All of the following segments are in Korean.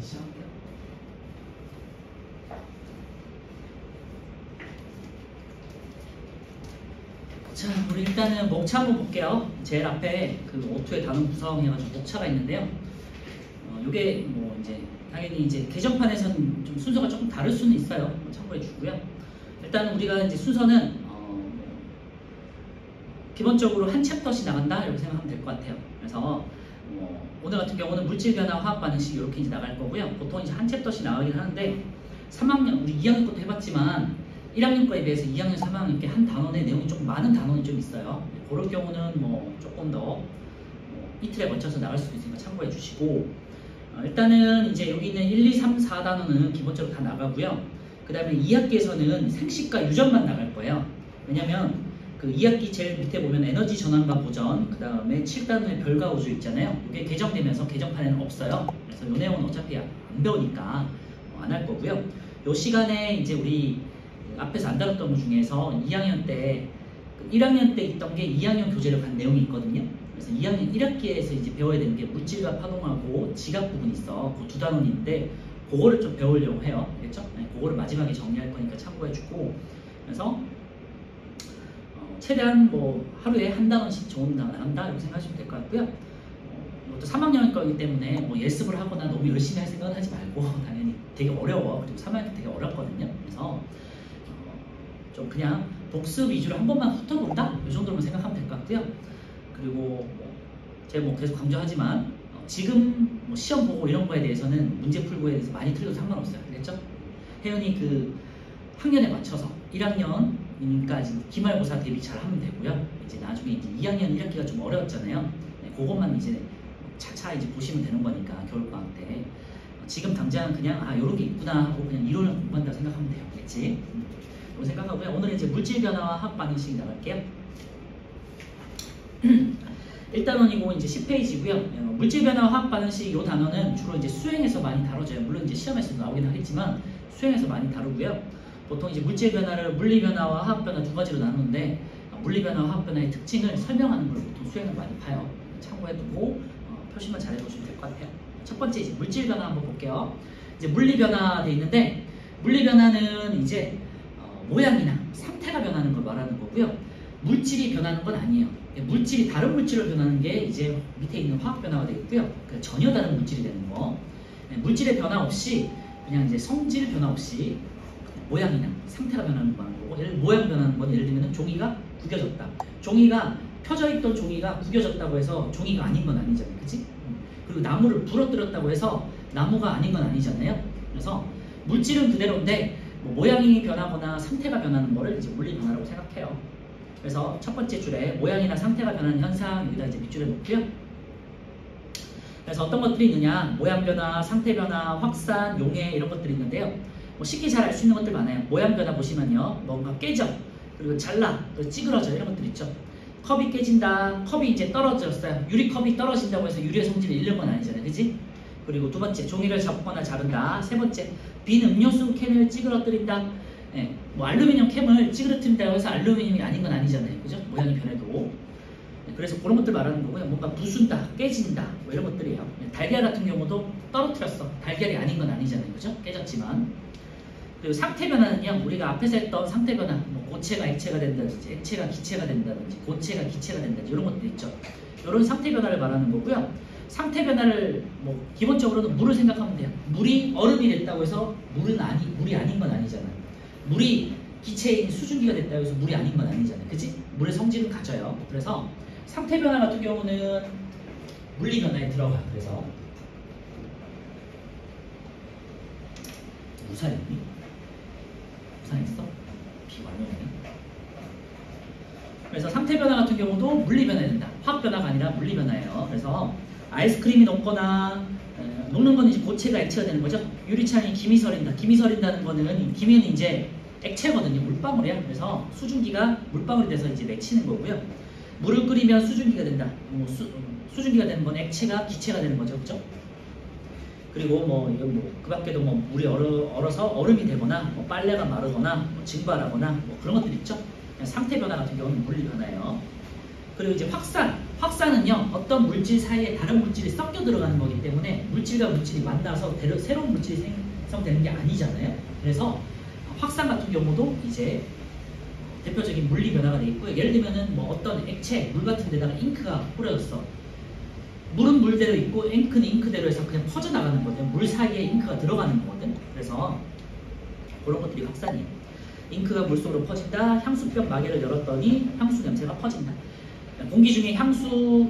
시작할게요. 자, 우리 일단은 목차 한번 볼게요. 제일 앞에 그 O2의 단원 구성해가지고 목차가 있는데요. 요게 뭐 이제 당연히 이제 개정판에서는 좀 순서가 조금 다를 수는 있어요. 참고해 주고요. 일단 우리가 이제 순서는 기본적으로 한 챕터씩 나간다 이렇게 생각하면 될 것 같아요. 그래서 오늘 같은 경우는 물질 변화, 화학 반응식 이렇게 이제 나갈 거고요. 보통 이제 한 챕터씩 나가긴 하는데 3학년 우리 2학년 것도 해봤지만 1학년 거에 비해서 2학년, 3학년 이렇게 한 단원의 내용이 조금 많은 단원이 좀 있어요. 그럴 경우는 뭐 조금 더 이틀에 걸쳐서 나갈 수도 있으니까 참고해 주시고 일단은 이제 여기 있는 1, 2, 3, 4단원은 기본적으로 다 나가고요. 그 다음에 2학기에서는 생식과 유전만 나갈 거예요. 왜냐면 그 2학기 제일 밑에 보면 에너지 전환과 보전, 그 다음에 7단원의 별과 우주 있잖아요. 이게 개정되면서 개정판에는 없어요. 그래서 이 내용은 어차피 안 배우니까 안 할 거고요. 이 시간에 이제 우리 앞에서 안 다뤘던 것 중에서 2학년 때 1학년 때 있던 게 2학년 교재를 간 내용이 있거든요. 그래서 2학년 1학기에서 이제 배워야 되는 게 물질과 파동하고 지각 부분이 있어. 그 두 단원인데 그거를 좀 배우려고 해요. 알겠죠? 네, 그거를 마지막에 정리할 거니까 참고해주고 그래서 최대한 뭐 하루에 한 단원씩 좋은 단원 나간다 이렇게 생각하시면 될 것 같고요. 이것도 3학년 거기 때문에 뭐 예습을 하거나 너무 열심히 할 생각은 하지 말고 당연히 되게 어려워. 그리고 3학년 되게 어렵거든요. 그래서 좀 그냥 복습 위주로 한 번만 훑어본다? 이 정도로만 생각하면 될 것 같고요. 그리고 제가 뭐 계속 강조하지만 지금 뭐 시험 보고 이런 거에 대해서는 문제 풀고에 대해서 많이 틀려도 상관없어요. 알겠죠? 혜연이 그 학년에 맞춰서 1학년까지 기말고사 대비 잘 하면 되고요. 이제 나중에 이제 2학년 1학기가 좀 어려웠잖아요. 네, 그것만 이제 차차 이제 보시면 되는 거니까 겨울방학 때 지금 당장 그냥 요런 게 있구나 하고 그냥 이론을 공부한다고 생각하면 돼요. 알겠지? 이렇게 생각하고요. 오늘은 이제 물질 변화와 화학 반응식 나갈게요. 1단원이고 이제 10페이지고요. 물질 변화와 화학 반응식 이 단어는 주로 이제 수행에서 많이 다뤄져요. 물론 이제 시험에서도 나오긴 하겠지만 수행에서 많이 다루고요. 보통 이제 물질 변화를 물리 변화와 화학 변화 두 가지로 나누는데 물리 변화와 화학 변화의 특징을 설명하는 걸 보통 수행을 많이 봐요. 참고해두고 표시만 잘 해두시면 될 것 같아요. 첫 번째 이제 물질 변화 한번 볼게요. 이제 물리 변화 돼 있는데 물리 변화는 이제 모양이나 상태가 변하는 걸 말하는 거고요. 물질이 변하는 건 아니에요. 물질이 다른 물질로 변하는 게 이제 밑에 있는 화학 변화가 되겠고요. 그러니까 전혀 다른 물질이 되는 거. 물질의 변화 없이 그냥 이제 성질 변화 없이 모양이나 상태가 변하는 거 말하는 거고 모양 변하는 건 예를 들면 종이가 구겨졌다. 종이가 펴져 있던 종이가 구겨졌다고 해서 종이가 아닌 건 아니잖아요. 그치? 그리고 나무를 부러뜨렸다고 해서 나무가 아닌 건 아니잖아요. 그래서 물질은 그대로인데 뭐 모양이 변하거나 상태가 변하는 거를 이제 물리 변화라고 생각해요. 그래서 첫 번째 줄에 모양이나 상태가 변하는 현상 여기다 이제 밑줄에 놓고요. 그래서 어떤 것들이 있느냐 모양 변화, 상태 변화, 확산, 용해 이런 것들이 있는데요. 뭐 쉽게 잘 알 수 있는 것들 많아요. 모양 변화 보시면요. 뭔가 깨져, 그리고 잘라, 그리고 찌그러져 이런 것들 있죠. 컵이 깨진다, 컵이 이제 떨어졌어요. 유리컵이 떨어진다고 해서 유리의 성질을 잃는 건 아니잖아요. 그지? 그리고 두 번째 종이를 잡거나 자른다. 세 번째 빈 음료수 캔을 찌그러뜨린다. 네, 뭐 알루미늄 캔을 찌그러뜨린다고 해서 알루미늄이 아닌 건 아니잖아요. 그죠? 모양이 변해도. 네, 그래서 그런 것들 말하는 거고요. 뭔가 부순다, 깨진다 뭐 이런 것들이에요. 달걀 같은 경우도 떨어뜨렸어. 달걀이 아닌 건 아니잖아요. 그죠? 깨졌지만. 그리고 상태 변화는요. 우리가 앞에서 했던 상태 변화 뭐 고체가 액체가 된다든지 액체가 기체가 된다든지 고체가 기체가 된다든지 이런 것들 있죠. 이런 상태 변화를 말하는 거고요. 상태 변화를 뭐 기본적으로는 물을 생각하면 돼요. 물이 얼음이 됐다고 해서 물이 아닌 건 아니잖아요. 물이 기체인 수증기가 됐다고 해서 물이 아닌 건 아니잖아요. 그치? 물의 성질은 가져요. 그래서 상태 변화 같은 경우는 물리 변화에 들어가. 그래서 우산이니? 우산있어? 비 많이 오네. 그래서 상태 변화 같은 경우도 물리 변화가 된다. 화학 변화가 아니라 물리 변화예요. 그래서 아이스크림이 녹거나 녹는 건 이제 고체가 액체가 되는 거죠. 유리창이 김이 서린다. 김이 서린다는 거는 김은 이제 액체거든요. 물방울이야. 그래서 수증기가 물방울이 돼서 이제 맺히는 거고요. 물을 끓이면 수증기가 된다. 수증기가 되는 건 액체가 기체가 되는 거죠. 그죠? 그리고 그 밖에도 뭐 물이 얼어서 얼음이 되거나 뭐 빨래가 마르거나 뭐 증발하거나 뭐 그런 것들 있죠. 상태 변화 같은 경우는 물리 변화예요. 그리고 이제 확산. 확산은요, 어떤 물질 사이에 다른 물질이 섞여 들어가는 거기 때문에 물질과 물질이 만나서 새로운 물질이 생성되는 게 아니잖아요. 그래서 확산 같은 경우도 이제 대표적인 물리 변화가 되어 있고요. 예를 들면은 뭐 어떤 액체, 물 같은 데다가 잉크가 뿌려졌어. 물은 물대로 있고 잉크는 잉크대로 해서 그냥 퍼져나가는 거거든. 물 사이에 잉크가 들어가는 거거든. 그래서 그런 것들이 확산이에요. 잉크가 물속으로 퍼진다. 향수병 마개를 열었더니 향수 냄새가 퍼진다. 공기 중에 향수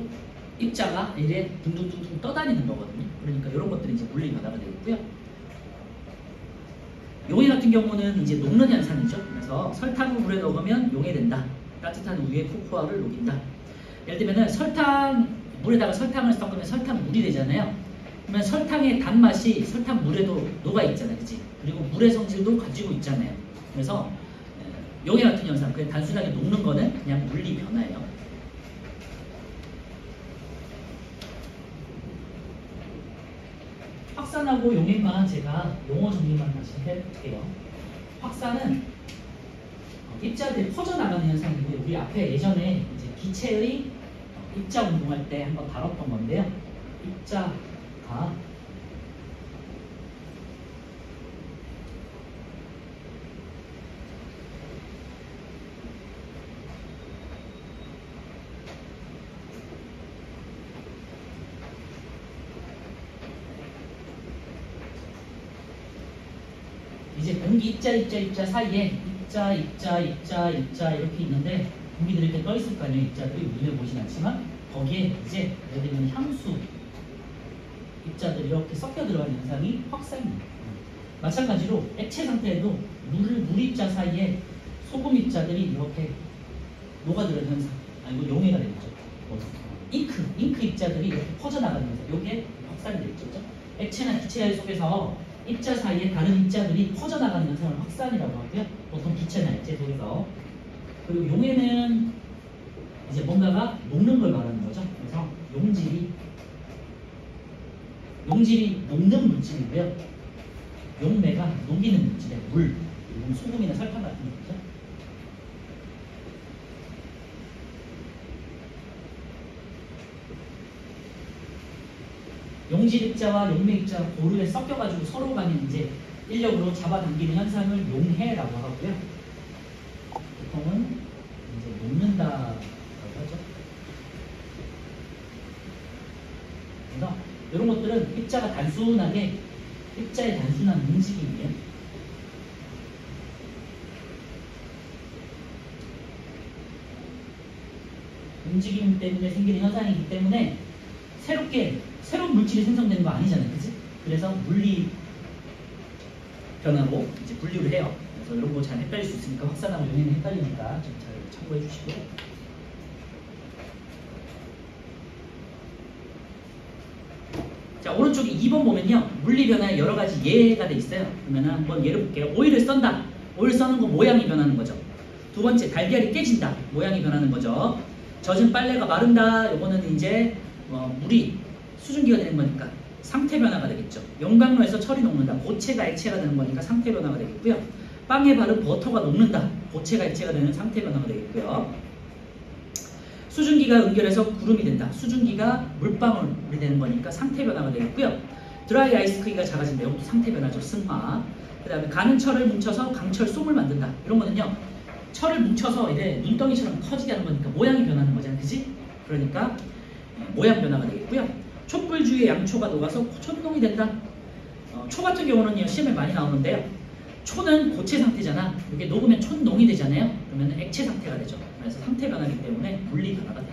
입자가 이래 둥둥둥둥 떠다니는 거거든요. 그러니까 이런 것들이 이제 물리 변화가 되어 있고요. 용해 같은 경우는 이제 녹는 현상이죠. 그래서 설탕을 물에 넣으면 용해된다. 따뜻한 우유에 코코아를 녹인다. 예를 들면은 물에다가 설탕을 섞으면 설탕물이 되잖아요. 그러면 설탕의 단맛이 설탕물에도 녹아 있잖아요. 그치? 그리고 물의 성질도 가지고 있잖아요. 그래서 용해 같은 현상, 그냥 단순하게 녹는 거는 그냥 물리 변화예요. 확산하고 용해만 제가 용어 정리만 다시 해볼게요. 확산은 입자들이 퍼져나가는 현상이고, 우리 앞에 예전에 이제 기체의 입자 운동할 때 한번 다뤘던 건데요. 입자가 이제 공기 입자 사이에 입자 이렇게 있는데, 공기들이 이렇게 떠 있을 거 아니에요. 입자들이 눈에 보이진 않지만 거기에 이제 예를 들면 향수 입자들이 이렇게 섞여 들어가는 현상이 확산입니다. 마찬가지로 액체 상태에도 물 입자 사이에 소금 입자들이 이렇게 녹아들어는 현상, 아니고 용해가 되겠죠. 잉크 입자들이 이렇게 퍼져나가는 현상, 이게 확산이 되겠죠. 액체나 기체 속에서 입자 사이에 다른 입자들이 퍼져나가는 현상을 확산이라고 하고요. 보통 기체나 액체 속에서. 그리고 용해는 이제 뭔가가 녹는 걸 말하는 거죠. 그래서 용질이 녹는 물질이고요. 용매가 녹이는 물질의 물, 소금이나 설탕 같은 거죠. 용질 입자와 용매 입자가 고루에 섞여가지고 서로 간에 이제 인력으로 잡아당기는 현상을 용해라고 하고요. 보통은 이제 녹는다라고 하죠. 그래서 이런 것들은 입자의 단순한 움직임이에요. 움직임 때문에 생기는 현상이기 때문에 새로운 물질이 생성되는 거 아니잖아요. 그치? 그래서 물리 변화로 이제 분류를 해요. 그래서 이런 거 잘 헷갈릴 수 있으니까, 확산하고 용해는 헷갈리니까 좀 잘 참고해 주시고. 자, 오른쪽에 2번 보면요. 물리 변화에 여러 가지 예가 돼 있어요. 그러면 한번 예를 볼게요. 오일을 썬다. 오일 써는 거 모양이 변하는 거죠. 두 번째, 달걀이 깨진다. 모양이 변하는 거죠. 젖은 빨래가 마른다. 요거는 이제 물이 수증기가 되는 거니까 상태 변화가 되겠죠. 용광로에서 철이 녹는다. 고체가 액체가 되는 거니까 상태 변화가 되겠고요. 빵에 바른 버터가 녹는다. 고체가 액체가 되는 상태 변화가 되겠고요. 수증기가 응결해서 구름이 된다. 수증기가 물방울이 되는 거니까 상태 변화가 되겠고요. 드라이 아이스크림가 작아진다. 이것도 상태 변화죠. 승화. 그 다음에 가는 철을 뭉쳐서 강철 솜을 만든다. 이런 거는요, 철을 뭉쳐서 이제 눈덩이처럼 커지게 하는 거니까 모양이 변하는 거잖아요. 그지? 그러니까 모양 변화가 되겠고요. 촛불 주위에 양초가 녹아서 촛농이 된다. 초 같은 경우는 시험에 많이 나오는데요. 초는 고체 상태잖아. 이게 녹으면 촛농이 되잖아요. 그러면 액체 상태가 되죠. 그래서 상태 변화이기 때문에 물리 변화가 돼요.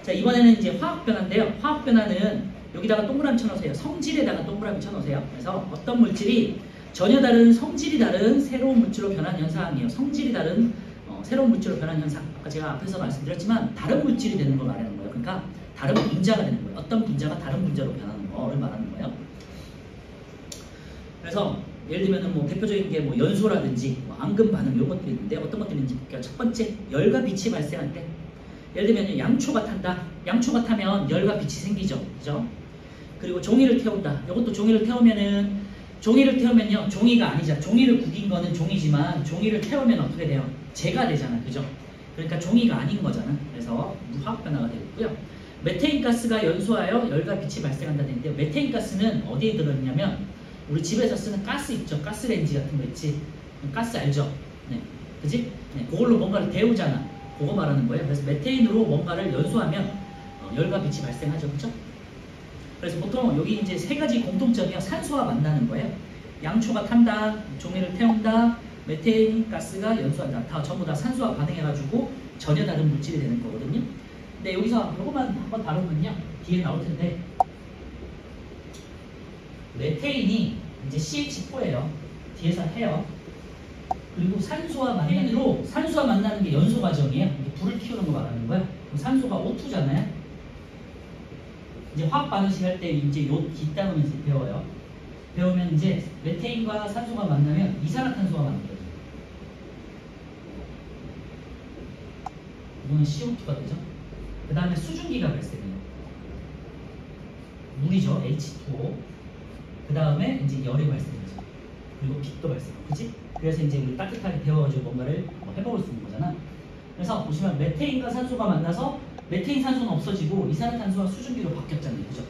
자, 이번에는 이제 화학 변화인데요. 화학 변화는 여기다가 동그라미 쳐놓으세요. 성질에다가 동그라미 쳐놓으세요. 그래서 어떤 물질이 전혀 다른 성질이 다른 새로운 물질로 변한 현상이에요. 성질이 다른 새로운 물질로 변한 현상. 아까 제가 앞에서 말씀드렸지만 다른 물질이 되는 걸 말하는 거예요. 그러니까 다른 분자가 되는 거예요. 어떤 분자가 다른 분자로 변하는 거를 말하는 거예요. 그래서 예를 들면 뭐 대표적인 게 뭐 연소라든지 뭐 앙금 반응 이런 것들이 있는데, 어떤 것들인지 볼게요. 첫 번째, 열과 빛이 발생할 때. 예를 들면 양초가 탄다. 양초가 타면 열과 빛이 생기죠. 그죠? 그리고 종이를 태운다. 이것도 종이를 태우면요, 종이가 아니잖아. 종이를 구긴 거는 종이지만 종이를 태우면 어떻게 돼요? 재가 되잖아. 그죠? 그러니까 종이가 아닌 거잖아. 그래서 화학 변화가 되고요. 메테인 가스가 연소하여 열과 빛이 발생한다는 얘기인데요. 메테인 가스는 어디에 들어있냐면 우리 집에서 쓰는 가스 있죠. 가스레인지 같은 거 있지. 가스 알죠? 네, 그지? 네, 그걸로 뭔가를 데우잖아. 그거 말하는 거예요. 그래서 메테인으로 뭔가를 연소하면 열과 빛이 발생하죠, 그렇죠? 그래서 보통 여기 이제 세 가지 공통점이요. 산소와 만나는 거예요. 양초가 탄다, 종이를 태운다, 메테인 가스가 연소한다. 다 전부 다 산소와 반응해가지고 전혀 다른 물질이 되는 거거든요. 근데 여기서 이것만 한번 다루면요, 뒤에 나올 텐데 메테인이 이제 CH4예요. 뒤에서 해요. 그리고 산소와 만나는 산소와 만나는 게 연소 과정이에요. 이게 불을 키우는 거 말하는 거야. 그럼 산소가 O2잖아요. 이제 화학 반응식 할 때 이제 요 뒷단은 이제 배워요. 배우면 이제 메테인과 산소가 만나면 이산화탄소가 만들어져요. 이거는 CO2가 되죠. 그 다음에 수증기가 발생해요. 물이죠. H2O. 그 다음에 이제 열이 발생하죠. 그리고 빛도 발생하고, 그치? 그래서 이제 우리 따뜻하게 데워가지고 뭔가를 해먹을 수 있는 거잖아. 그래서 보시면 메테인과 산소가 만나서 메테인 산소는 없어지고 이산화탄소와 수증기로 바뀌었잖아요. 그죠?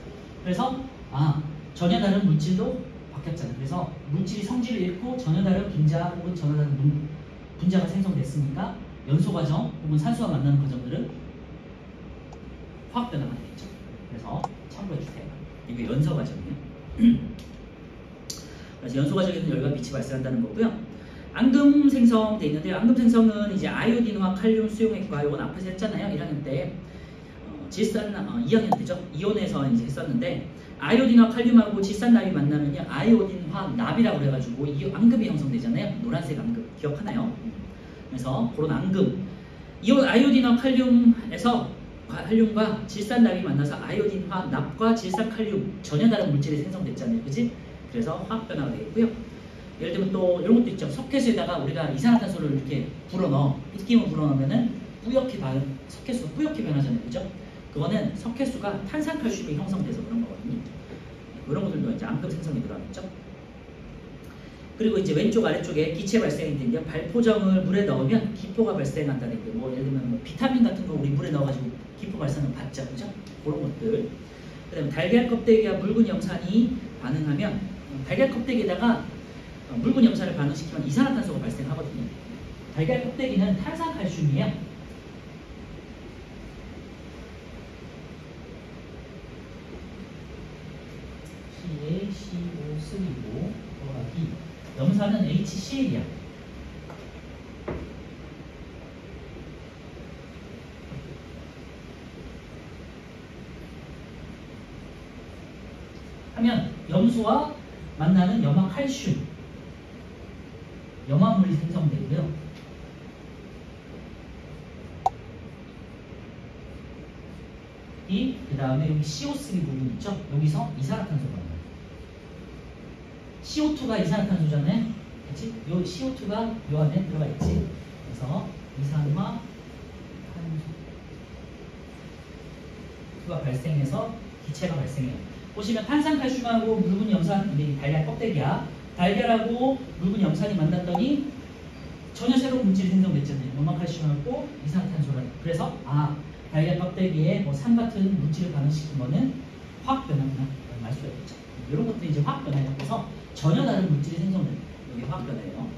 그래서 전혀 다른 물질도 바뀌었잖아요. 그래서 물질이 성질을 잃고 전혀 다른 분자 혹은 전혀 다른 분자가 생성됐으니까 연소 과정 혹은 산소와 만나는 과정들은 화학 변화가 되겠죠. 그래서 참고해 주세요. 이게 연소 과정이에요. 그래서 연소 과정에는 열과 빛이 발생한다는 거고요. 앙금 생성돼 있는데요. 앙금 생성은 이제 아이오딘과 칼륨 수용액과 이건 앞에서 했잖아요. 1학년 때 질산 2학년 때죠. 이온에서 이제 했었는데 아이오딘과 칼륨하고 질산납이 만나면요 아이오딘화 납이라고 그래가지고 이 앙금이 형성되잖아요. 노란색 앙금 기억하나요? 그래서 그런 앙금 이온 아이오딘과 칼륨과 질산납이 만나서 아이오딘화 납과 질산칼륨 전혀 다른 물질이 생성됐잖아요. 그지? 그래서 화학 변화가 되겠고요. 예를 들면 또 이런 것도 있죠. 석회수에다가 우리가 이산화탄소를 이렇게 불어넣어 입김을 불어넣으면은 석회수가 뿌옇게 변하잖아요. 그죠? 그거는 석회수가 탄산칼슘이 형성돼서 그런 거거든요. 이런 것들도 이제 앙금 생성이 들어가겠죠. 그리고 이제 왼쪽 아래쪽에 기체 발생이 되는데요. 발포정을 물에 넣으면 기포가 발생한다는 게 뭐 예를 들면 뭐 비타민 같은 거 우리 물에 넣어가지고 기포 발생을 봤죠. 그죠? 그런 것들. 그 다음에 달걀 껍데기와 묽은 염산이 반응하면 달걀 껍데기에다가 묽은 염산을 반응시키면 이산화탄소가 발생하거든요. 달걀 껍데기는 탄산칼슘이에요. CaCO 쓰리고 더하기 염산은 HCl이야. 하면 염소와 만나는 염화칼슘, 염화물이 생성되고요. 그 다음에 여기 CO3 부분 있죠? 여기서 이산화탄소가 나와요. CO2가 이산화탄소잖아요. 그치? 요 CO2가 요 안에 들어가 있지. 그래서 이산화탄소가 발생해서 기체가 발생해요. 보시면 탄산칼슘하고 묽은 염산, 이게 달걀 껍데기야. 달걀하고 묽은 염산이 만났더니 전혀 새로운 물질이 생성됐잖아요. 염화칼슘하고 이산화탄소가. 그래서 달걀 껍데기에 뭐 산 같은 물질을 반응시킨 거는 화학 변화구나 라는 알 수가 있겠죠. 이런 것들이 이제 화학 변화에 따라서 전혀 다른 물질이 생성돼요. 이게 화학 변화예요.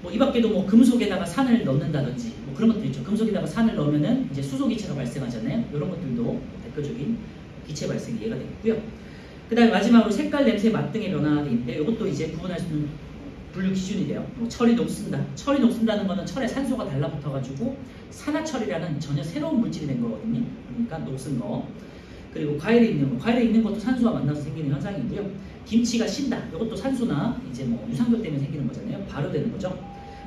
뭐 이 밖에도 뭐 금속에다가 산을 넣는다든지 뭐 그런 것들 있죠. 금속에다가 산을 넣으면은 이제 수소기체가 발생하잖아요. 이런 것들도 대표적인 기체 발생 예가 되겠고요. 그 다음에 마지막으로 색깔, 냄새, 맛 등의 변화가 있는데 이것도 이제 구분할 수 있는 분류 기준이 돼요. 뭐 철이 녹슨다. 철이 녹슨다는 거는 철에 산소가 달라붙어가지고 산화철이라는 전혀 새로운 물질이 된 거거든요. 그러니까 녹슨 거. 그리고 과일에 있는 거. 과일에 있는 것도 산소와 만나서 생기는 현상이고요. 김치가 신다. 이것도 산소나 이제 뭐 유산균 때문에 생기는 거잖아요. 발효되는 거죠.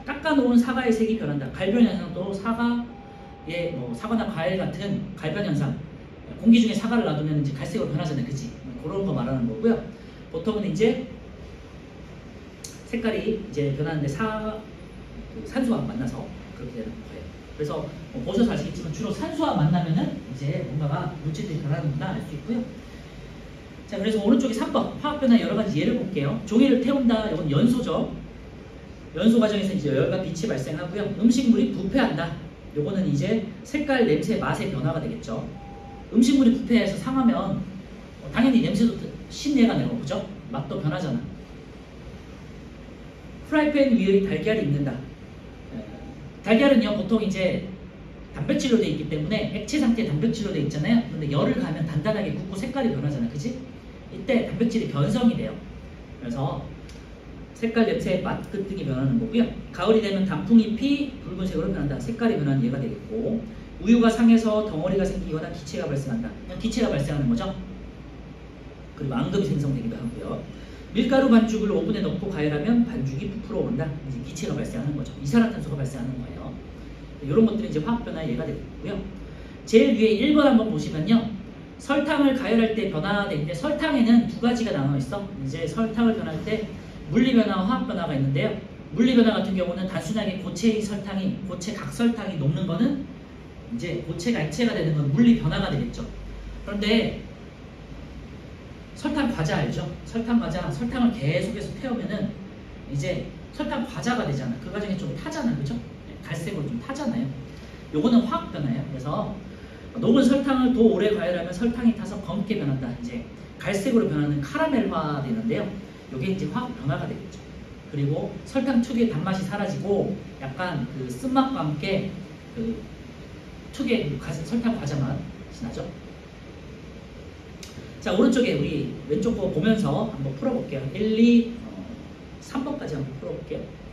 깎아놓은 사과의 색이 변한다. 갈변 현상도 사과의 뭐 사과나 과일 같은 갈변 현상. 공기 중에 사과를 놔두면 이제 갈색으로 변하잖아요. 그치? 그런 거 말하는 거고요. 보통은 이제 색깔이 이제 변하는데 산소와 만나서 그렇게 되는 거예요. 그래서 보셔서 아시겠지만 주로 산소와 만나면은 이제 뭔가가 물질들이 변하는구나 알 수 있고요. 자, 그래서 오른쪽에 3번 화학 변화 여러 가지 예를 볼게요. 종이를 태운다. 이건 연소죠. 연소 과정에서 이제 열과 빛이 발생하고요. 음식물이 부패한다. 요거는 이제 색깔, 냄새, 맛의 변화가 되겠죠. 음식물이 부패해서 상하면 당연히 냄새도 신내가 내고 그죠? 맛도 변하잖아. 프라이팬 위에 달걀이 익는다. 달걀은요 보통 이제 단백질로 되어 있기 때문에 액체 상태의 단백질로 되어 있잖아요. 근데 열을 가하면 단단하게 굳고 색깔이 변하잖아. 그치? 이때 단백질이 변성이 돼요. 그래서 색깔, 냄새, 맛 등이 변하는 거고요. 가을이 되면 단풍잎이 붉은색으로 변한다. 색깔이 변하는 예가 되겠고, 우유가 상해서 덩어리가 생기거나 기체가 발생한다. 그냥 기체가 발생하는 거죠. 그리고 앙금이 생성되기도 하고요. 밀가루 반죽을 오븐에 넣고 가열하면 반죽이 부풀어 오른다. 이제 기체가 발생하는 거죠. 이산화탄소가 발생하는 거예요. 이런 것들이 이제 화학 변화의 예가 되겠고요. 제일 위에 1번 한번 보시면요. 설탕을 가열할 때 변화되는데 설탕에는 두 가지가 나눠 있어. 이제 설탕을 변할 때 물리 변화와 화학 변화가 있는데요. 물리 변화 같은 경우는 단순하게 고체의 설탕이 고체 각설탕이 녹는 거는 이제 고체가 액체가 되는 건 물리 변화가 되겠죠. 그런데 설탕 과자 알죠? 설탕 과자, 설탕을 계속해서 태우면은 이제 설탕 과자가 되잖아. 그 과정에 좀 타잖아, 그죠? 갈색으로 좀 타잖아요. 요거는 화학 변화예요. 그래서 녹은 설탕을 더 오래 가열하면 설탕이 타서 검게 변한다. 이제 갈색으로 변하는 카라멜화 되는데요. 요게 이제 화학 변화가 되겠죠. 그리고 설탕 특유의 단맛이 사라지고 약간 그 쓴맛과 함께 그 특유의 설탕 과자 맛이 나죠. 자, 오른쪽에 우리 왼쪽 거 보면서 한번 풀어볼게요. 1, 2, 3번까지 한번 풀어볼게요.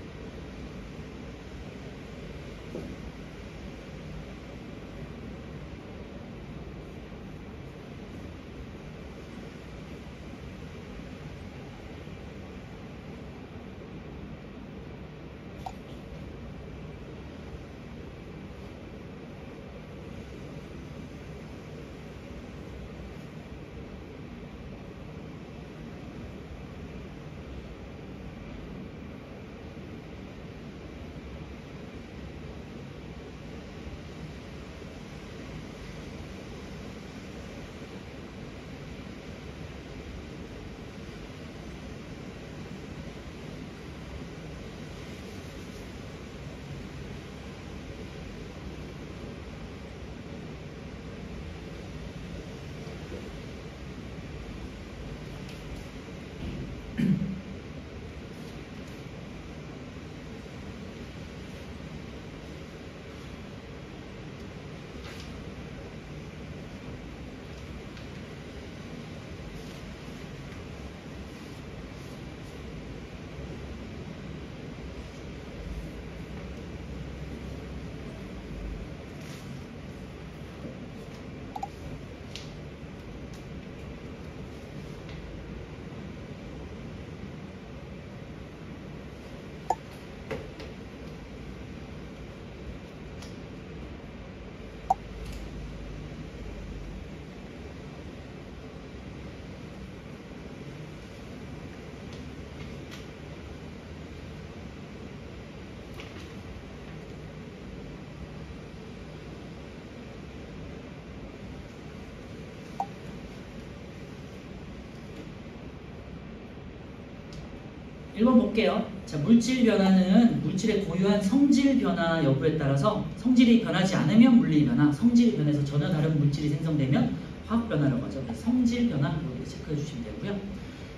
(1번) 볼게요. 자, 물질 변화는 물질의 고유한 성질 변화 여부에 따라서 성질이 변하지 않으면 물리 변화, 성질이 변해서 전혀 다른 물질이 생성되면 화학 변화라고 하죠. 성질 변화 이렇게 체크해 주시면 되고요.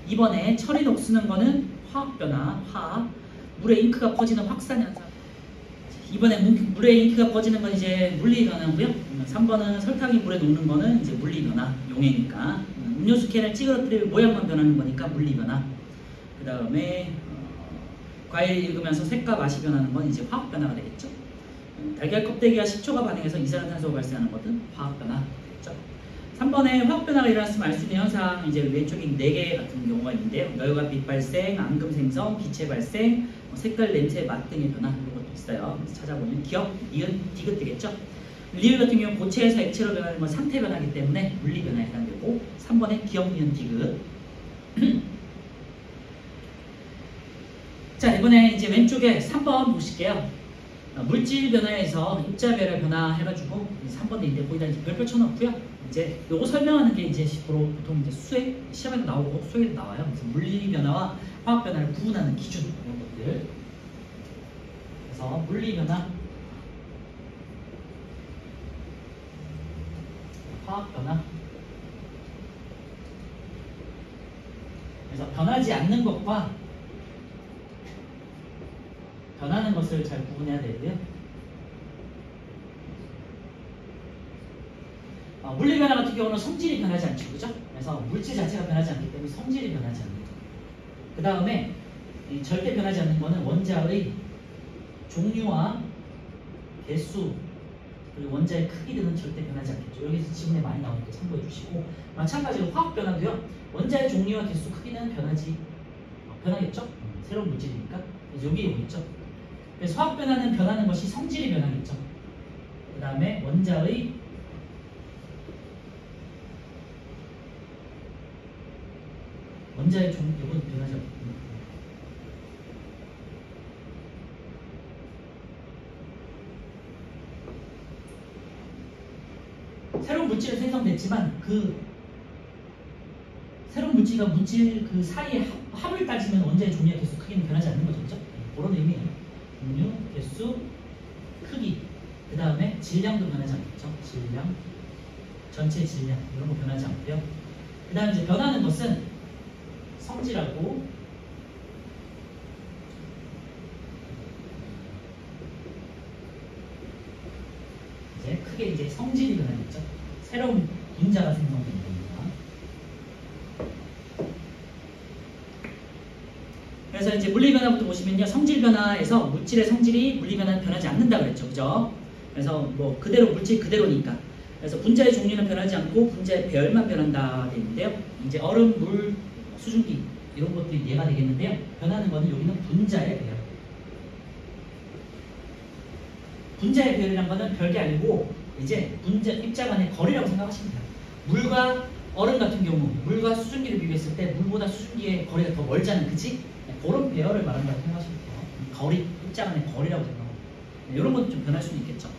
2번에 철이 녹쓰는 거는 화학 변화, 화학. 물에 잉크가 퍼지는 확산 현상. 2번에 물에 잉크가 퍼지는 건 이제 물리 변화고요. 3번은 설탕이 물에 녹는 거는 이제 물리 변화, 용해니까. 음료수 캔을 찌그러뜨리면 모양만 변하는 거니까 물리 변화. 그 다음에 과일 익으면서 색과 맛이 변하는 건 이제 화학 변화가 되겠죠. 달걀 껍데기와 식초가 반응해서 이산화탄소가 발생하는 것은 화학 변화 되겠죠. 3번에 화학 변화가 일어났으면 알 수 있는 현상 이제 왼쪽에 4개 같은 경우가 있는데요. 열과 빛 발생, 앙금 생성, 기체 발생, 색깔, 냄새, 맛 등의 변화 이런 것도 있어요. 그래서 찾아보면 기억, 이은, 디귿 되겠죠. 리을 같은 경우는 고체에서 액체로 변하는 건 상태 변화이기 때문에 물리 변화에 해당되고 3번에 기억, 이은, 디귿. 자, 이번에 이제 왼쪽에 3번 보실게요. 물질 변화에서 입자별의 변화 해가지고 3번에 이제 거기다 이제 별표 쳐놓고요. 이제 요거 설명하는 게 이제 보통 이제 수액 시험에도 나오고 수액에도 나와요. 그래서 물리 변화와 화학 변화를 구분하는 기준 이런 것들. 그래서 물리 변화, 화학 변화. 그래서 변하지 않는 것과 변하는 것을 잘 구분해야 되고요. 물리 변화 같은 경우는 성질이 변하지 않죠, 그죠? 그래서 물질 자체가 변하지 않기 때문에 성질이 변하지 않는 거. 그 다음에 절대 변하지 않는 거는 원자의 종류와 개수 그리고 원자의 크기 등은 절대 변하지 않겠죠. 여기서 지문에 많이 나오니까 참고해 주시고, 마찬가지로 화학 변화도요. 원자의 종류와 개수 크기는 변하겠죠. 새로운 물질이니까. 그래서 여기 있죠. 그래서 화학 변화는 변하는 것이 성질이 변하겠죠. 그 다음에 원자의 종류, 이건 변하지 않고. 새로운 물질은 생성됐지만 그 새로운 물질과 물질 그 사이의 합을 따지면 원자의 종류와 개수 크기는 변하지 않는 거죠, 그렇죠? 그런 의미예요. 종류, 개수, 크기, 그 다음에 질량도 변하지 않겠죠. 질량, 전체 질량 이런 거 변하지 않고요. 그 다음에 이제 변하는 것은 성질하고 이제 크게 이제 성질이 변하겠죠. 새로운 분자가 생성되는 겁니다. 그래서 이제 물리 변화부터 보시면요, 성질 변화에서 물질의 성질이 물리 변화는 변하지 않는다 그랬죠, 그죠? 그래서 뭐 그대로 물질 그대로니까. 그래서 분자의 종류는 변하지 않고 분자의 배열만 변한다 돼 있는데요. 이제 얼음, 물, 수증기 이런 것들이 이해가 되겠는데요. 변하는 거는 여기는 분자의 배열. 분자의 배열이란 거는 별게 아니고 이제 분자 입자 간의 거리라고 생각하시면 돼요. 물과 얼음 같은 경우, 물과 수증기를 비교했을 때 물보다 수증기의 거리가 더 멀잖아요, 그치? 그런 배열을 말한다고 생각하시면 돼요. 거리, 입자 간의 거리라고 생각합니다. 이런 것도 좀 변할 수는 있겠죠.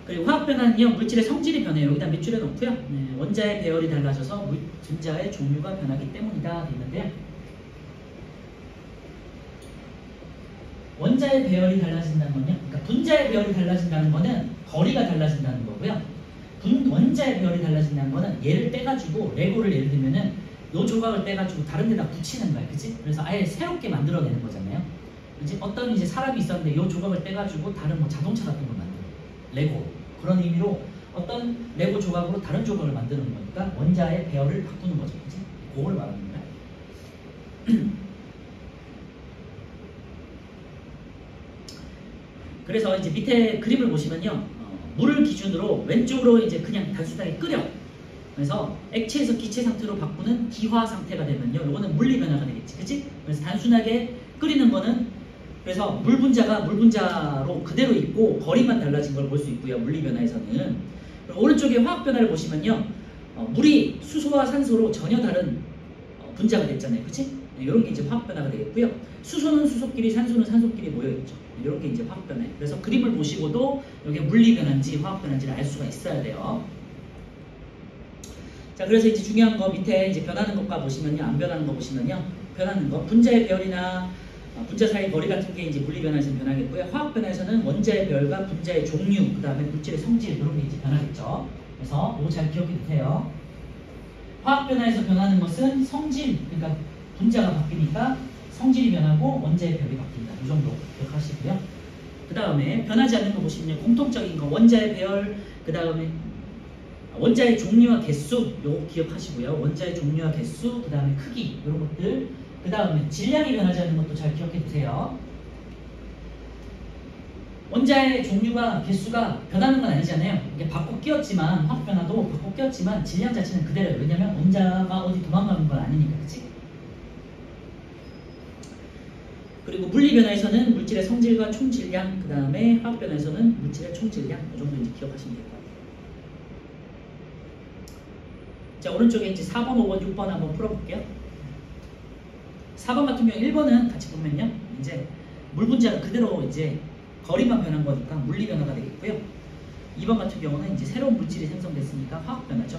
그리고 화학 변화는요, 물질의 성질이 변해요. 여기다 몇 줄에 놓고요. 원자의 배열이 달라져서 분자의 종류가 변하기 때문이다 있는데요. 원자의 배열이 달라진다는 건요, 그러니까 분자의 배열이 달라진다는 거는 거리가 달라진다는 거고요. 원자의 배열이 달라진다는 거는 얘를 떼가지고 레고를 예를 들면은 요 조각을 떼가지고 다른 데다 붙이는 거야, 그치? 그래서 아예 새롭게 만들어내는 거잖아요. 이제 어떤 이제 사람이 있었는데 요 조각을 떼가지고 다른 뭐 자동차 같은 걸 만들어. 레고. 그런 의미로 어떤 레고 조각으로 다른 조각을 만드는 거니까 원자의 배열을 바꾸는 거죠, 그치? 그걸 말하는 거야. 그래서 이제 밑에 그림을 보시면요, 물을 기준으로 왼쪽으로 이제 그냥 단순하게 끓여. 그래서 액체에서 기체 상태로 바꾸는 기화 상태가 되면요, 이거는 물리 변화가 되겠지, 그치? 그래서 단순하게 끓이는 거는 그래서 물 분자로 그대로 있고 거리만 달라진 걸 볼 수 있고요, 물리 변화에서는. 오른쪽에 화학 변화를 보시면요, 물이 수소와 산소로 전혀 다른 분자가 됐잖아요, 그치? 이런 게 이제 화학 변화가 되겠고요. 수소는 수소끼리, 산소는 산소끼리 모여 있죠. 이런 게 이제 화학 변화. 그래서 그림을 보시고도 이게 물리 변화인지 화학 변화인지를 알 수가 있어야 돼요. 자, 그래서 이제 중요한 거 밑에 이제 변하는 것과 보시면요, 안 변하는 거 보시면요, 변하는 거 분자의 배열이나 분자 사이 거리 같은 게 이제 물리 변화에서는 변하겠고요. 화학 변화에서는 원자의 배열과 분자의 종류, 그 다음에 물질의 성질 이런 게 이제 변하겠죠. 그래서 이거 잘 기억해 두세요. 화학 변화에서 변하는 것은 성질, 그러니까 분자가 바뀌니까 성질이 변하고 원자의 배열이 바뀐다. 이 정도 기억하시고요. 그 다음에 변하지 않는 거 보시면 공통적인 거 원자의 배열, 그 다음에 원자의 종류와 개수 요거 기억하시고요. 원자의 종류와 개수, 그 다음에 크기 이런 것들. 그 다음에 질량이 변하지 않는 것도 잘 기억해 두세요. 원자의 종류가 개수가 변하는 건 아니잖아요. 이게 바꿔 끼웠지만 화학 변화도 바꿔 끼웠지만 질량 자체는 그대로예요. 왜냐면 원자가 어디 도망가는 건 아니니까, 그치? 그리고 물리 변화에서는 물질의 성질과 총질량, 그 다음에 화학 변화에서는 물질의 총질량, 이 정도 이제 기억하시면 될 것 같아요. 자, 오른쪽에 이제 4번, 5번, 6번 한번 풀어볼게요. 4번 같은 경우 1번은 같이 보면요, 이제 물 분자가 그대로 이제 거리만 변한 거니까 물리 변화가 되겠고요. 2번 같은 경우는 이제 새로운 물질이 생성됐으니까 화학 변화죠.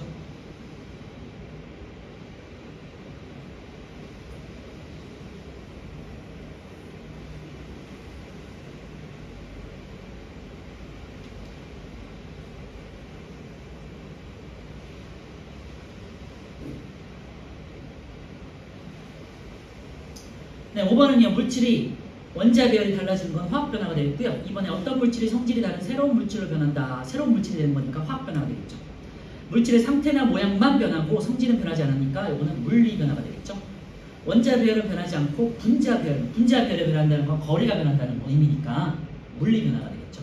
네, 5번은요. 물질이 원자 배열이 달라지는 건 화학 변화가 되겠고요. 이번에 어떤 물질이 성질이 다른 새로운 물질로 변한다. 새로운 물질이 되는 거니까 화학 변화가 되겠죠. 물질의 상태나 모양만 변하고 성질은 변하지 않으니까 이거는 물리 변화가 되겠죠. 원자 배열은 변하지 않고 분자 배열이 변한다는 건 거리가 변한다는 의미니까 물리 변화가 되겠죠.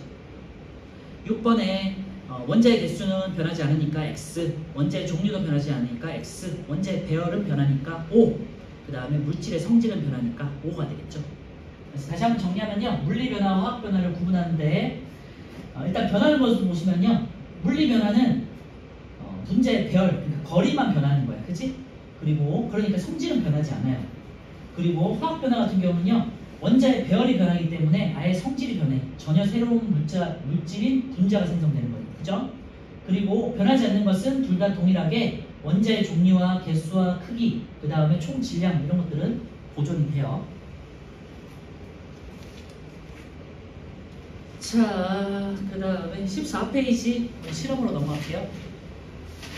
6번에 원자의 개수는 변하지 않으니까 X, 원자의 종류도 변하지 않으니까 X, 원자의 배열은 변하니까 O, 그 다음에 물질의 성질은 변하니까 O가 되겠죠. 그래서 다시 한번 정리하면요. 물리 변화와 화학 변화를 구분하는데 일단 변하는 것을 보시면요. 물리 변화는 분자의 배열, 그러니까 거리만 변하는 거야. 그치? 그리고 그러니까 성질은 변하지 않아요. 그리고 화학 변화 같은 경우는요. 원자의 배열이 변하기 때문에 아예 성질이 변해. 전혀 새로운 물질인 분자가 생성되는 거예요. 그죠? 그리고 변하지 않는 것은 둘 다 동일하게 원자의 종류와 개수와 크기, 그 다음에 총 질량 이런 것들은 보존이 돼요. 자, 그 다음에 14페이지 실험으로 넘어갈게요.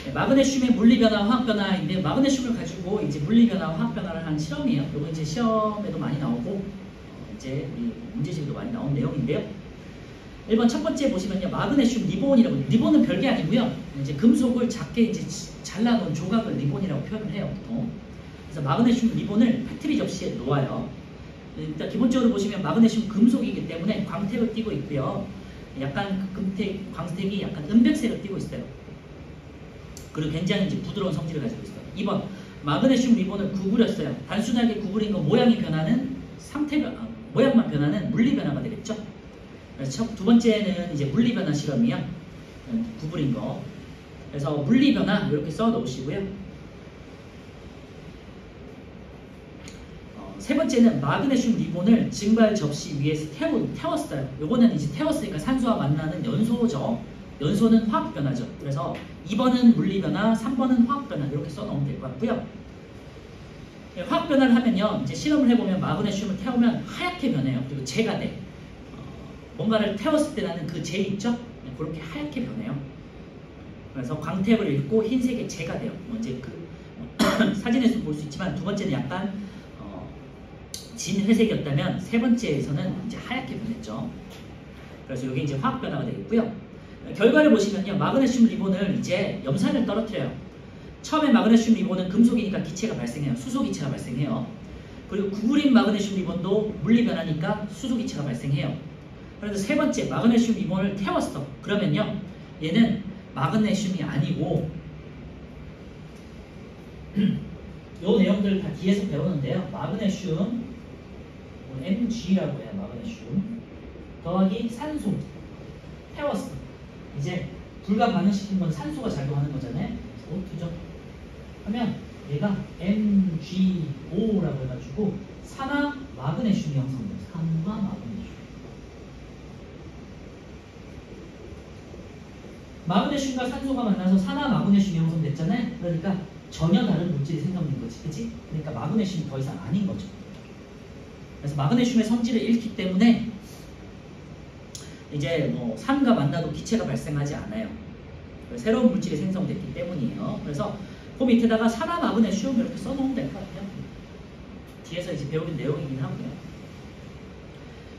네, 마그네슘의 물리 변화, 화학 변화인데 마그네슘을 가지고 이제 물리 변화, 화학 변화를 하는 실험이에요. 이거 이제 시험에도 많이 나오고 이제 문제집에도 많이 나온 내용인데요. 1번 첫 번째 보시면요. 마그네슘 리본이라고 해요. 리본은 별게 아니고요. 이제 금속을 작게 이제 잘라놓은 조각을 리본이라고 표현을 해요. 그래서 마그네슘 리본을 패트리 접시에 놓아요. 일단 기본적으로 보시면 마그네슘 금속이기 때문에 광택을 띠고 있고요. 약간 광택이 약간 은백색을 띠고 있어요. 그리고 굉장히 이제 부드러운 성질을 가지고 있어요. 2번 마그네슘 리본을 구부렸어요. 단순하게 구부린 거 모양이 변하는 모양만 변하는 물리 변화가 되겠죠. 그래서 두 번째는 이제 물리 변화 실험이요. 구부린 거. 그래서 물리 변화 이렇게 써 놓으시고요. 세 번째는 마그네슘 리본을 증발 접시 위에서 태웠어요. 요거는 이제 태웠으니까 산소와 만나는 연소죠. 연소는 화학 변화죠. 그래서 2번은 물리 변화, 3번은 화학 변화 이렇게 써놓으면 될 것 같고요. 화학 변화를 하면요, 이제 실험을 해보면 마그네슘을 태우면 하얗게 변해요. 그리고 재가 돼. 뭔가를 태웠을 때 나는 그 재 있죠? 그렇게 하얗게 변해요. 그래서 광택을 잃고 흰색의 재가 돼요. 이제 그 사진에서 볼 수 있지만 두 번째는 약간 진회색이었다면 세 번째에서는 이제 하얗게 변했죠. 그래서 이게 이제 화학 변화가 되겠고요. 결과를 보시면요, 마그네슘 리본을 이제 염산을 떨어뜨려요. 처음에 마그네슘 리본은 금속이니까 기체가 발생해요. 수소 기체가 발생해요. 그리고 구부린 마그네슘 리본도 물리 변화니까 수소 기체가 발생해요. 그런데 세 번째 마그네슘 리본을 태웠어. 그러면요, 얘는 마그네슘이 아니고 요 내용들 다 뒤에서 배우는데요. 마그네슘 Mg라고 해요. 마그네슘 더하기 산소 태웠어. 이제 불과 반응시킨 건 산소가 작용하는 거잖아요. O2죠. 하면 얘가 MgO라고 해가지고 산화 마그네슘이 형성돼요. 산화 마그네슘. 마그네슘과 산소가 만나서 산화 마그네슘이 형성됐잖아요. 그러니까 전혀 다른 물질이 생성된 거지, 그치? 그러니까 마그네슘이 더 이상 아닌 거죠. 그래서 마그네슘의 성질을 잃기 때문에 이제 뭐 산과 만나도 기체가 발생하지 않아요. 새로운 물질이 생성됐기 때문이에요. 그래서 그 밑에다가 산화 마그네슘 이렇게 써놓으면 될 것 같아요. 뒤에서 이제 배우는 내용이긴 하고요.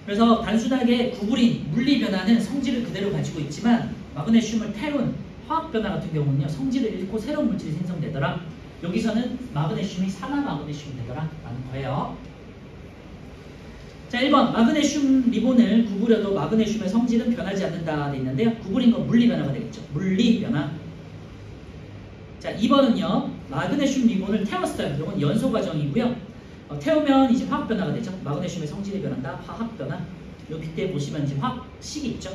그래서 단순하게 구부린 물리 변화는 성질을 그대로 가지고 있지만 마그네슘을 태운 화학 변화 같은 경우는요, 성질을 잃고 새로운 물질이 생성되더라. 여기서는 마그네슘이 산화 마그네슘이 되더라 라는 거예요. 자, 1번 마그네슘 리본을 구부려도 마그네슘의 성질은 변하지 않는다 돼 있는데요. 구부린 건 물리 변화가 되겠죠. 물리 변화. 자, 2번은요. 마그네슘 리본을 태웠어요. 이건 연소 과정이고요. 태우면 이제 화학 변화가 되죠. 마그네슘의 성질이 변한다. 화학 변화. 요 밑에 보시면 이제 화학식이 있죠.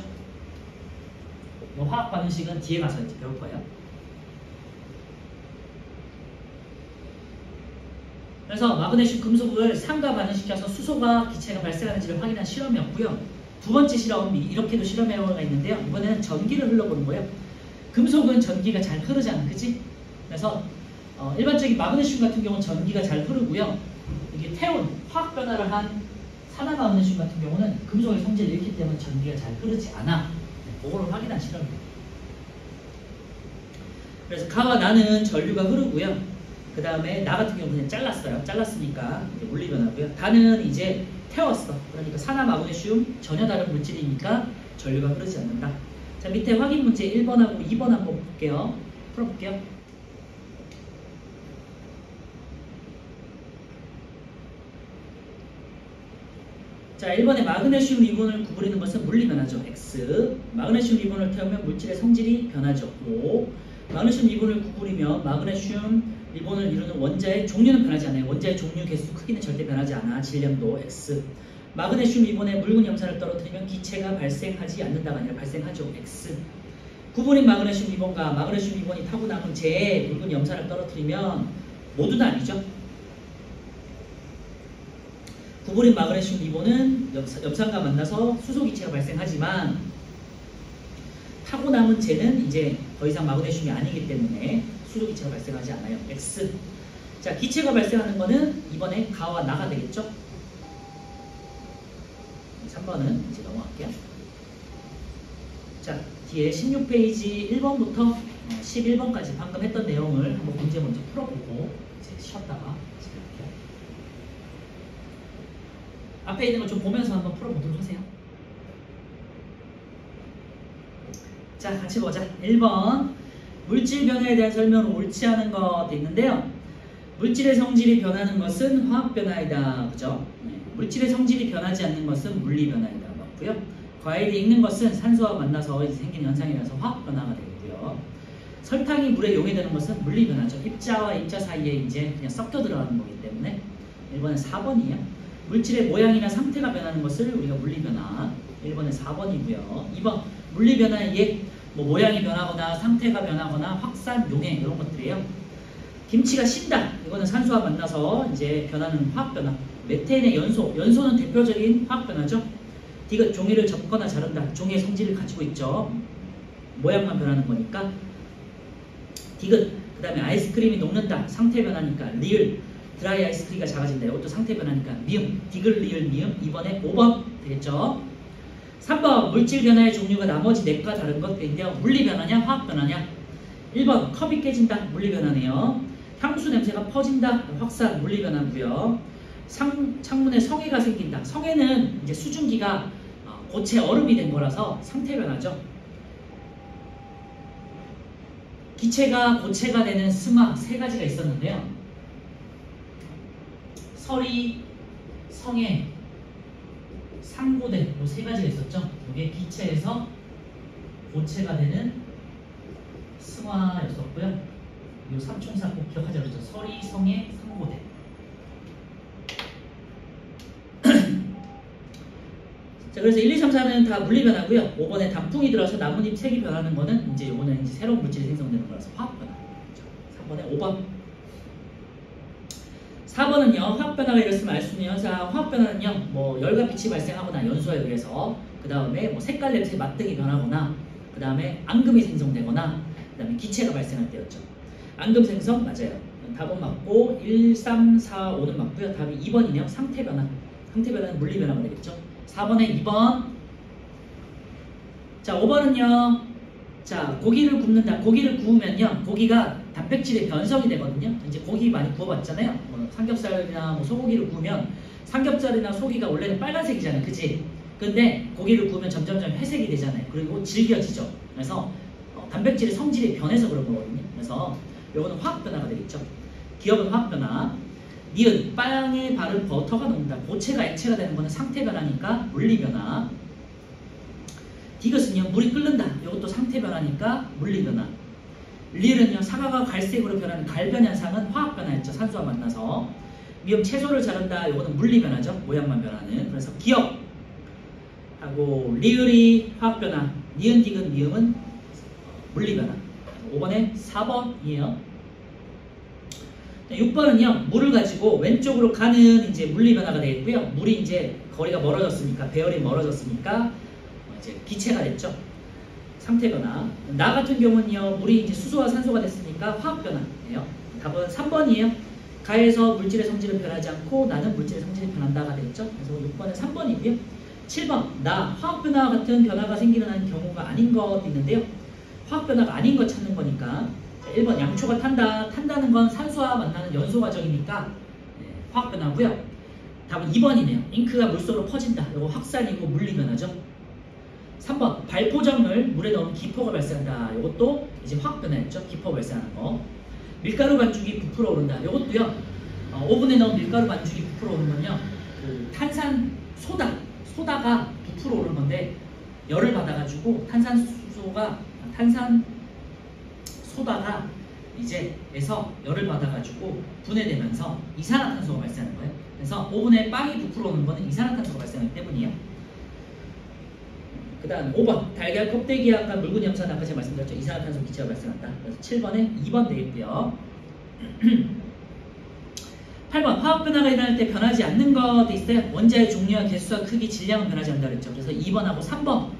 이 화학 반응식은 뒤에 가서 이제 배울 거예요. 그래서 마그네슘 금속을 산과 반응시켜서 수소가 기체가 발생하는지를 확인한 실험이었고요. 두 번째 실험, 이렇게도 실험해가 있는데요. 이번에는 전기를 흘러보는 거예요. 금속은 전기가 잘 흐르잖아, 그치? 그래서 일반적인 마그네슘 같은 경우는 전기가 잘 흐르고요. 이게 태온, 화학 변화를 한 산화 마그네슘 같은 경우는 금속의 성질을 잃기 때문에 전기가 잘 흐르지 않아. 그거를 확인한 실험이에요. 그래서 가와 나는 전류가 흐르고요. 그 다음에 나 같은 경우는 잘랐어요. 잘랐으니까 이제 물리변화고요. 다는 이제 태웠어. 그러니까 산화 마그네슘 전혀 다른 물질이니까 전류가 흐르지 않는다. 자, 밑에 확인 문제 1번하고 2번 한번 볼게요. 풀어볼게요. 자, 1번에 마그네슘 리본을 구부리는 것은 물리변화죠. X. 마그네슘 리본을 태우면 물질의 성질이 변하죠. O. 마그네슘 리본을 구부리면 마그네슘 리본을 이루는 원자의 종류는 변하지 않아요. 원자의 종류, 개수, 크기는 절대 변하지 않아. 질량도 X. 마그네슘 리본에 묽은 염산을 떨어뜨리면 기체가 발생하지 않는다가 아니라 발생하죠. X. 구부린 마그네슘 리본과 마그네슘 리본이 타고 남은 재에 묽은 염산을 떨어뜨리면 모두 다 아니죠. 구부린 마그네슘 리본은 염산과 만나서 수소 기체가 발생하지만 타고 남은 재는 이제 더 이상 마그네슘이 아니기 때문에 수소 기체가 발생하지 않아요. X. 자, 기체가 발생하는 거는 이번에 가와 나가 되겠죠? 3번은 이제 넘어갈게요. 자, 뒤에 16페이지 1번부터 11번까지 방금 했던 내용을 한번 문제 먼저 풀어보고 이제 쉬었다가 진행할게요. 앞에 있는 걸 좀 보면서 한번 풀어보도록 하세요. 자, 같이 보자. 1번. 물질 변화에 대한 설명은 옳지 않은 것 있는데요. 물질의 성질이 변하는 것은 화학 변화이다. 그죠? 네. 물질의 성질이 변하지 않는 것은 물리 변화이다. 맞고요. 과일이 익는 것은 산소와 만나서 생기는 현상이라서 화학 변화가 되고요. 설탕이 물에 용해되는 것은 물리 변화죠. 입자와 입자 사이에 이제 그냥 섞여 들어가는 거기 때문에 1번은 4번이에요. 물질의 모양이나 상태가 변하는 것을 우리가 물리 변화. 1번은 4번이고요. 2번 물리 변화의 예. 뭐 모양이 변하거나 상태가 변하거나 확산, 용해 이런 것들이에요. 김치가 신다. 이거는 산소와 만나서 이제 변하는 화학 변화. 메테인의 연소. 연소는 대표적인 화학 변화죠. 디귿 종이를 접거나 자른다. 종이의 성질을 가지고 있죠. 모양만 변하는 거니까. 디귿. 그 다음에 아이스크림이 녹는다. 상태 변화니까. 리을. 드라이 아이스크림이 작아진다. 이것도 상태 변화니까. 미음. 디귿, 리을, 미음. 이번에 5번 되겠죠. 3번 물질 변화의 종류가 나머지 4가 다른 것들인데요. 물리 변화냐 화학 변화냐. 1번 컵이 깨진다. 물리 변화네요. 향수 냄새가 퍼진다. 확산 물리 변화고요. 창문에 성에가 생긴다. 성에는 이제 수증기가 고체 얼음이 된 거라서 상태 변화죠. 기체가 고체가 되는 승화 3가지가 있었는데요. 설이, 성에, 상고대 이 3가지가 있었죠. 이게 기체에서 고체가 되는 승화였었고요. 이 삼총사 꼭 기억하자 그러죠. 설이, 성에, 상고대. 자, 그래서 1, 2, 3, 4는 다 물리 변화고요. 5번에 단풍이 들어서 나뭇잎 색이 변하는 거는 이제 이거는 이제 새로운 물질이 생성되는 거라서 화학 변화. 3번에 5번. 4번은요, 화학 변화가 일어났으면 알 수 있는 현상. 화학 변화는요, 뭐 열과 빛이 발생하거나 연소에 의해서, 그 다음에 뭐 색깔, 냄새, 맛 등이 변하거나, 그 다음에 앙금이 생성되거나, 그 다음에 기체가 발생할 때였죠. 앙금 생성 맞아요. 답은 맞고 1, 3, 4, 5는 맞고요. 답이 2번이네요. 상태 변화. 상태 변화는 물리 변화가 되겠죠. 4번에 2번. 자, 5번은요. 자, 고기를 굽는다. 고기를 구우면요, 고기가 단백질의 변성이 되거든요. 이제 고기 많이 구워봤잖아요. 뭐 삼겹살이나 뭐 소고기를 구우면 삼겹살이나 소고기가 원래는 빨간색이잖아요. 그치? 근데 고기를 구우면 점점점 회색이 되잖아요. 그리고 질겨지죠. 그래서 단백질의 성질이 변해서 그런 거거든요. 그래서 요거는 화학 변화가 되겠죠. 기억은 화학 변화. 니은 빵에 바른 버터가 녹는다. 고체가 액체가 되는 거는 상태 변화니까 물리 변화. 디귿은요, 물이 끓는다. 이것도 상태 변화니까 물리 변화. 리을은요, 사과가 갈색으로 변하는 갈변 현상은 화학 변화였죠. 산소와 만나서. 미음 채소를 자른다. 이거는 물리 변화죠. 모양만 변하는. 그래서 기억 하고 리을이 화학 변화. 니은 디귿 미음은 물리 변화. 5번에 4번이에요. 6번은요, 물을 가지고 왼쪽으로 가는 이제 물리 변화가 되겠고요. 물이 이제 거리가 멀어졌으니까, 배열이 멀어졌으니까 이제 기체가 됐죠. 상태 변화. 나 같은 경우는요, 물이 이제 수소와 산소가 됐으니까 화학 변화예요. 답은 3번이에요. 가에서 물질의 성질은 변하지 않고 나는 물질의 성질이 변한다가 됐죠. 그래서 6번은 3번이고요. 7번, 나 화학 변화 같은 변화가 생기는 경우가 아닌 것도 있는데요. 화학 변화가 아닌 것 찾는 거니까 1번 양초가 탄다. 탄다는 건 산소와 만나는 연소 과정이니까 화학 변화고요. 답은 2번이네요. 잉크가 물속으로 퍼진다. 이거 확산이고 물리 변화죠. 3번 발포정을 물에 넣으면 기포가 발생한다. 이것도 이제 화학 변화였죠. 기포 발생하는 거. 밀가루 반죽이 부풀어 오른다. 이것도요. 오븐에 넣은 밀가루 반죽이 부풀어 오른 건요. 그 탄산 소다가 부풀어 오른 건데 열을 받아가지고 탄산 소다가 이제 에서 열을 받아가지고 분해되면서 이산화탄소가 발생하는 거예요. 그래서 오븐에 빵이 부풀어 오는 거는 이산화탄소가 발생하기 때문이에요. 그 다음 5번 달걀 껍데기와 아까 묽은 염산은 아까 제가 말씀드렸죠. 이산화탄소 기체가 발생한다. 그래서 7번에 2번 되겠고요. 8번 화학 변화가 일어날 때 변하지 않는 것도 있어요. 원자의 종류와 개수와 크기, 질량은 변하지 않는다 그랬죠. 그래서 2번하고 3번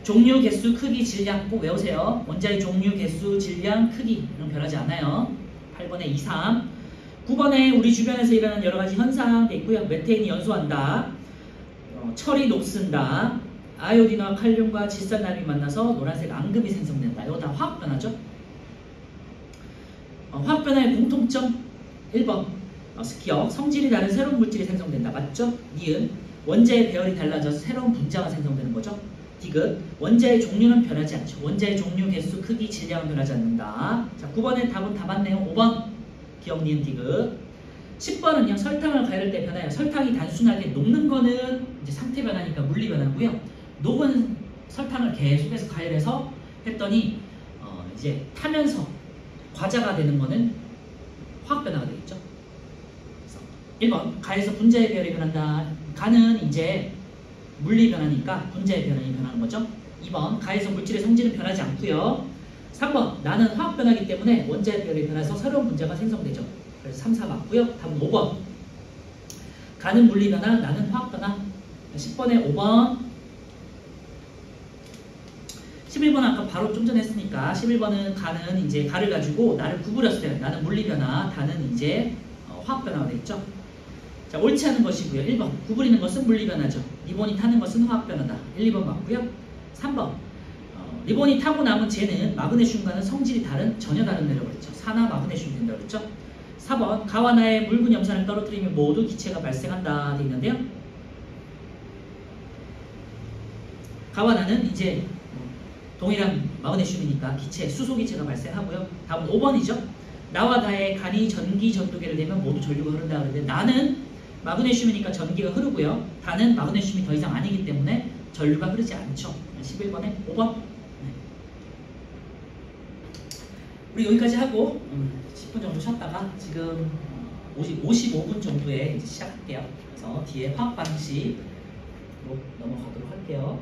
종류, 개수, 크기, 질량 꼭 외우세요. 원자의 종류, 개수, 질량, 크기 이런 변하지 않아요. 8번에 2, 3 9번에 우리 주변에서 일어나는 여러가지 현상 있고요. 메테인이 연소한다. 철이 녹슨다. 아이오딘과 칼륨과 질산나름이 만나서 노란색 앙금이 생성된다. 이거 다 화학 변화죠. 화학 변화의 공통점 1번 기억, 성질이 다른 새로운 물질이 생성된다. 맞죠? 니은 원자의 배열이 달라져서 새로운 분자가 생성되는 거죠. 디귿 원자의 종류는 변하지 않죠. 원자의 종류, 개수, 크기, 질량은 변하지 않는다. 자, 9번의 답은 다 맞네요. 5번 기억, 니은, 디귿 10번은요. 설탕을 가열할 때 변화해요. 설탕이 단순하게 녹는 거는 이제 상태 변화니까 물리 변화고요. 녹은 설탕을 계속해서 가열해서 했더니 이제 타면서 과자가 되는 거는 화학 변화가 되겠죠. 그래서 1번 가에서 분자의 배열이 변한다. 가는 이제 물리 변화니까 분자의 변화이 변하는 거죠. 2번 가에서 물질의 성질은 변하지 않고요. 3번 나는 화학 변화이기 때문에 원자의 배열이 변해서 새로운 분자가 생성되죠. 그래서 3, 4 맞고요. 답은 5번 가는 물리 변화, 나는 화학 변화. 10번에 5번 11번은 아까 바로 좀 전에 했으니까 11번은 가는 이제 가를 가지고 나를 구부렸어요. 나는 물리 변화, 다는 이제 화학 변화가 되겠죠. 자, 옳지 않은 것이고요. 1번 구부리는 것은 물리 변화죠. 리본이 타는 것은 화학 변화다. 1, 2번 맞고요. 3번 리본이 타고 남은 쟤는 마그네슘과는 성질이 전혀 다른 그랬죠. 산화 마그네슘 된다고 그랬죠. 4번 가와 나의 묽은 염산을 떨어뜨리면 모두 기체가 발생한다 돼 있는데요. 가와 나는 이제 동일한 마그네슘이니까 기체, 수소기체가 발생하고요. 답은 5번이죠. 나와 나의 간이 전기 전도계를 내면 모두 전류가 흐른다 그러는데 나는 마그네슘이니까 전기가 흐르고요. 다는 마그네슘이 더 이상 아니기 때문에 전류가 흐르지 않죠. 11번에 5번. 네. 우리 여기까지 하고 10분 정도 쉬었다가 지금 55분 정도에 이제 시작할게요. 그래서 뒤에 화학 반응식으로 넘어가도록 할게요.